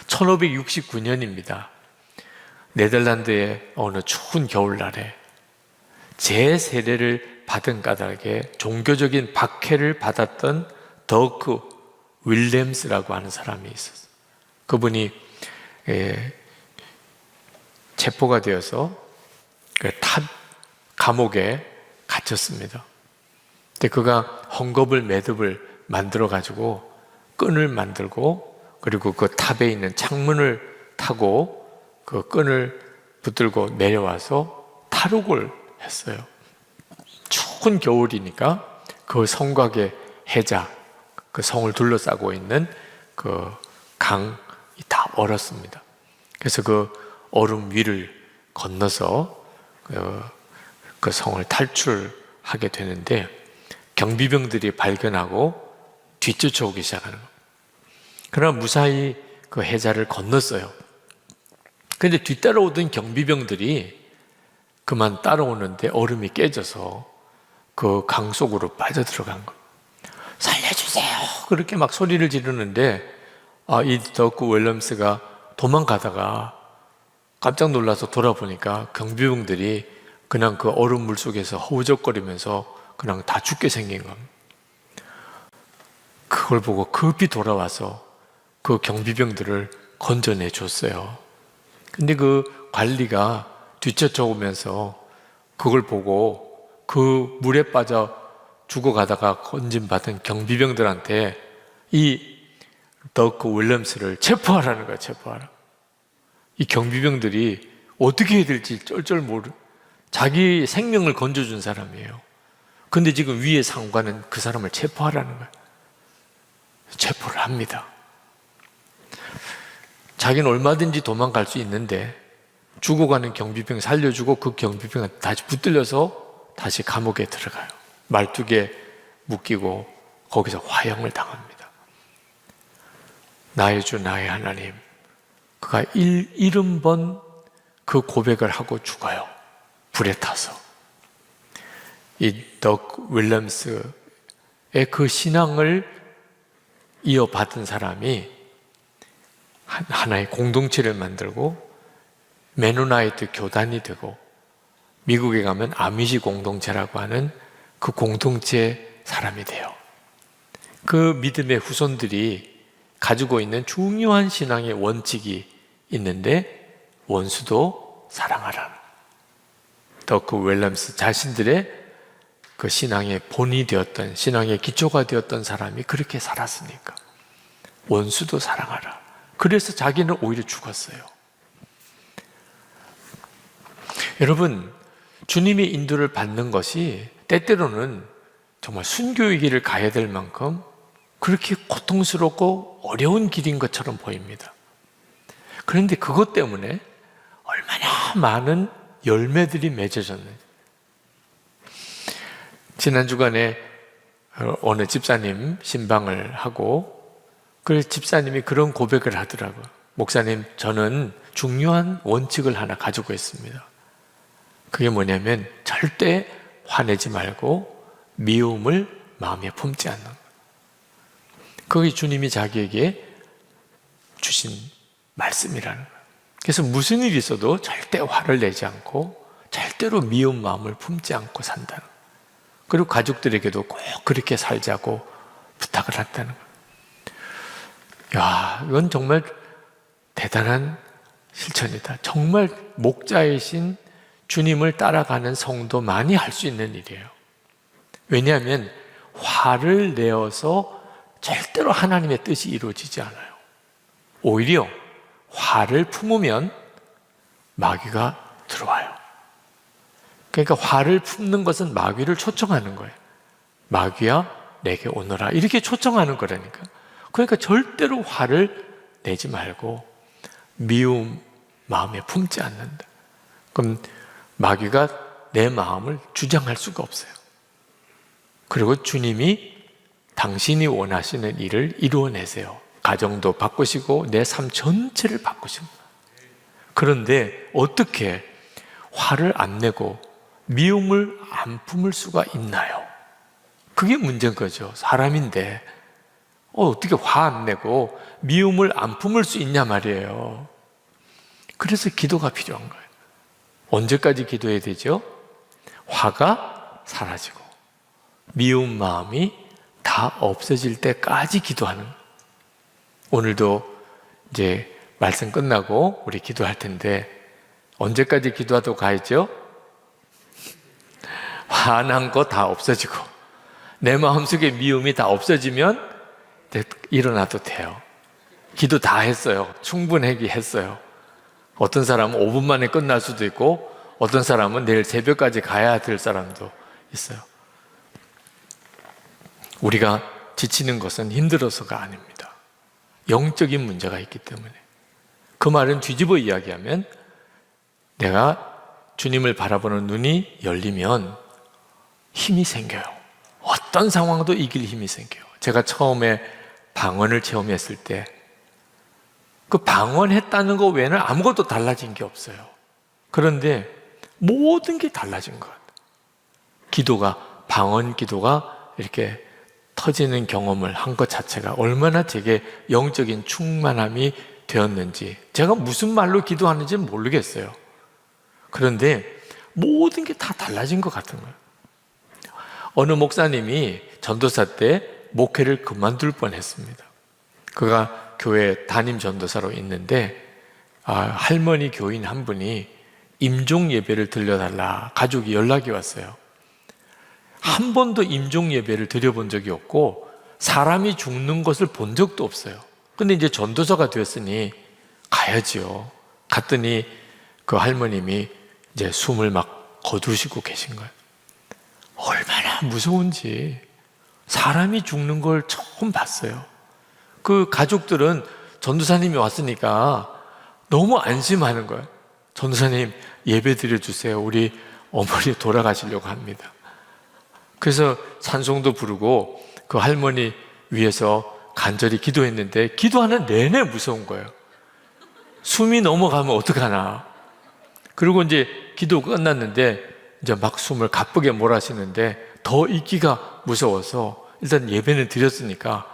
1569년입니다. 네덜란드의 어느 추운 겨울날에 제 세례를 받은 까닭에 종교적인 박해를 받았던 더크 윌렘스라고 하는 사람이 있었어요. 그분이 체포가 되어서 탑 감옥에 갇혔습니다. 근데 그가 헝겊을 매듭을 만들어 가지고 끈을 만들고, 그리고 그 탑에 있는 창문을 타고 그 끈을 붙들고 내려와서 탈옥을 했어요. 추운 겨울이니까 그 성곽의 해자, 그 성을 둘러싸고 있는 그 강이 다 얼었습니다. 그래서 그 얼음 위를 건너서 그 성을 탈출하게 되는데 경비병들이 발견하고 뒤쫓아오기 시작하는 거예요. 그러나 무사히 그 해자를 건넜어요. 그런데 뒤따라오던 경비병들이 그만 따라오는데 얼음이 깨져서 그 강 속으로 빠져들어간 거예요. 살려주세요! 그렇게 막 소리를 지르는데 이 더크 윌럼스가 도망가다가 깜짝 놀라서 돌아보니까 경비병들이 그냥 그 얼음 물 속에서 허우적거리면서 그냥 다 죽게 생긴 겁니다. 그걸 보고 급히 돌아와서 그 경비병들을 건져내 줬어요. 근데 그 관리가 뒤쫓아오면서 그걸 보고 그 물에 빠져 죽어가다가 건진받은 경비병들한테 이 더크 윌럼스를 체포하라는 거야, 체포하라. 이 경비병들이 어떻게 해야 될지 쩔쩔 모르, 자기 생명을 건져준 사람이에요. 근데 지금 위에 상관은 그 사람을 체포하라는 거야. 체포를 합니다. 자기는 얼마든지 도망갈 수 있는데 죽어가는 경비병 살려주고 그 경비병을 다시 붙들려서 다시 감옥에 들어가요. 말뚝에 묶이고 거기서 화형을 당합니다. 나의 주 나의 하나님, 그가 70번 그 고백을 하고 죽어요. 불에 타서. 이 더크 윌럼스의 그 신앙을 이어받은 사람이 하나의 공동체를 만들고 메노나이트 교단이 되고 미국에 가면 아미시 공동체라고 하는 그 공동체 사람이 돼요. 그 믿음의 후손들이 가지고 있는 중요한 신앙의 원칙이 있는데 원수도 사랑하라. 더크 윌럼스 자신들의 그 신앙의 본이 되었던, 신앙의 기초가 되었던 사람이 그렇게 살았으니까 원수도 사랑하라. 그래서 자기는 오히려 죽었어요. 여러분, 주님의 인도를 받는 것이 때때로는 정말 순교의 길을 가야 될 만큼 그렇게 고통스럽고 어려운 길인 것처럼 보입니다. 그런데 그것 때문에 얼마나 많은 열매들이 맺어졌는지. 지난 주간에 어느 집사님 신방을 하고 그 집사님이 그런 고백을 하더라고요. 목사님, 저는 중요한 원칙을 하나 가지고 있습니다. 그게 뭐냐면 절대 화내지 말고 미움을 마음에 품지 않는 거예요. 그게 주님이 자기에게 주신 말씀이라는 거예요. 그래서 무슨 일이 있어도 절대 화를 내지 않고 절대로 미운 마음을 품지 않고 산다는 거예요. 그리고 가족들에게도 꼭 그렇게 살자고 부탁을 했다는 거예요. 야, 이건 정말 대단한 실천이다. 정말 목자이신 주님을 따라가는 성도만이 할 수 있는 일이에요. 왜냐하면 화를 내어서 절대로 하나님의 뜻이 이루어지지 않아요. 오히려 화를 품으면 마귀가 들어와요. 그러니까 화를 품는 것은 마귀를 초청하는 거예요. 마귀야, 내게 오너라. 이렇게 초청하는 거라니까. 그러니까 절대로 화를 내지 말고 미움 마음에 품지 않는다. 그럼 마귀가 내 마음을 주장할 수가 없어요. 그리고 주님이 당신이 원하시는 일을 이루어내세요. 가정도 바꾸시고 내 삶 전체를 바꾸십니다. 그런데 어떻게 화를 안 내고 미움을 안 품을 수가 있나요? 그게 문제인 거죠. 사람인데 어떻게 화 안 내고 미움을 안 품을 수 있냐 말이에요. 그래서 기도가 필요한 거예요. 언제까지 기도해야 되죠? 화가 사라지고 미운 마음이 다 없어질 때까지 기도하는 거예요. 오늘도 이제 말씀 끝나고 우리 기도할 텐데 언제까지 기도하도 가야죠? 화난 거 다 없어지고 내 마음속에 미움이 다 없어지면 일어나도 돼요. 기도 다 했어요. 충분하게 했어요. 어떤 사람은 5분 만에 끝날 수도 있고 어떤 사람은 내일 새벽까지 가야 될 사람도 있어요. 우리가 지치는 것은 힘들어서가 아닙니다. 영적인 문제가 있기 때문에. 그 말은 뒤집어 이야기하면 내가 주님을 바라보는 눈이 열리면 힘이 생겨요. 어떤 상황도 이길 힘이 생겨요. 제가 처음에 방언을 체험했을 때 그 방언했다는 거 외에는 아무것도 달라진 게 없어요. 그런데 모든 게 달라진 것 같아요. 기도가, 방언 기도가 이렇게 터지는 경험을 한 것 자체가 얼마나 제게 영적인 충만함이 되었는지, 제가 무슨 말로 기도하는지는 모르겠어요. 그런데 모든 게 다 달라진 것 같은 거예요. 어느 목사님이 전도사 때 목회를 그만둘 뻔했습니다. 그가 교회 담임 전도사로 있는데 할머니 교인 한 분이 임종 예배를 드려달라 가족이 연락이 왔어요. 한 번도 임종 예배를 드려본 적이 없고 사람이 죽는 것을 본 적도 없어요. 근데 이제 전도사가 되었으니 가야지요. 갔더니 그 할머님이 이제 숨을 막 거두시고 계신 거예요. 얼마나 무서운지. 사람이 죽는 걸 처음 봤어요. 그 가족들은 전도사님이 왔으니까 너무 안심하는 거예요. 전도사님 예배 드려주세요. 우리 어머니 돌아가시려고 합니다. 그래서 찬송도 부르고 그 할머니 위해서 간절히 기도했는데 기도하는 내내 무서운 거예요. 숨이 넘어가면 어떡하나. 그리고 이제 기도 끝났는데 이제 막 숨을 가쁘게 몰아쉬는데 더 있기가 무서워서 일단 예배는 드렸으니까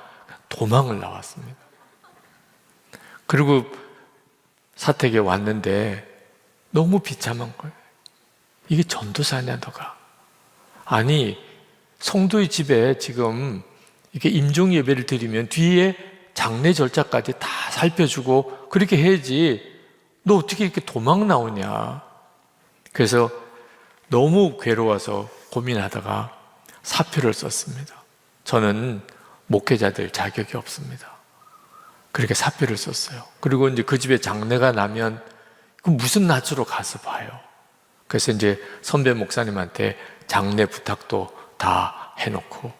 도망을 나왔습니다. 그리고 사택에 왔는데 너무 비참한 거예요. 이게 전도사냐 너가. 아니 성도의 집에 지금 이렇게 임종 예배를 드리면 뒤에 장례 절차까지 다 살펴주고 그렇게 해야지 너 어떻게 이렇게 도망 나오냐. 그래서 너무 괴로워서 고민하다가 사표를 썼습니다. 저는 목회자들 자격이 없습니다. 그렇게 사표를 썼어요. 그리고 이제 그 집에 장례가 나면 무슨 낯으로 가서 봐요. 그래서 이제 선배 목사님한테 장례 부탁도 다 해놓고,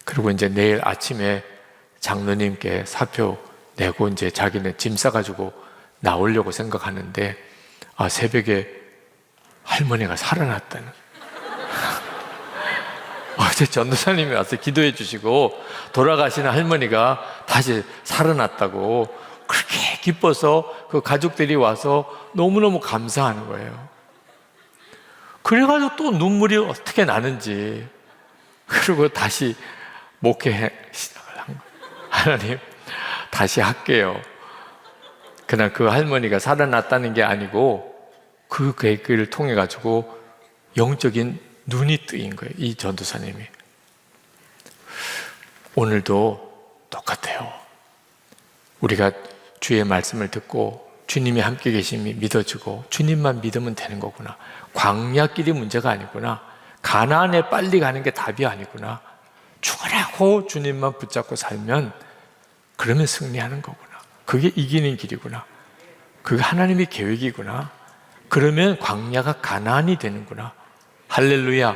그리고 이제 내일 아침에 장로님께 사표 내고 이제 자기는 짐 싸가지고 나오려고 생각하는데, 새벽에 할머니가 살아났다는. 어제 전도사님이 와서 기도해 주시고 돌아가시는 할머니가 다시 살아났다고, 그렇게 기뻐서 그 가족들이 와서 너무너무 감사하는 거예요. 그래가지고 또 눈물이 어떻게 나는지, 그리고 다시 목회 시작을 한 거예요. 하나님, 다시 할게요. 그냥 그 할머니가 살아났다는 게 아니고 그 계기를 통해 가지고 영적인 눈이 뜨인 거예요, 이 전도사님이. 오늘도 똑같아요. 우리가 주의 말씀을 듣고 주님이 함께 계심이 믿어지고 주님만 믿으면 되는 거구나. 광야길이 문제가 아니구나. 가나안에 빨리 가는 게 답이 아니구나. 죽으라고 주님만 붙잡고 살면 그러면 승리하는 거구나. 그게 이기는 길이구나. 그게 하나님의 계획이구나. 그러면 광야가 가나안이 되는구나. 할렐루야.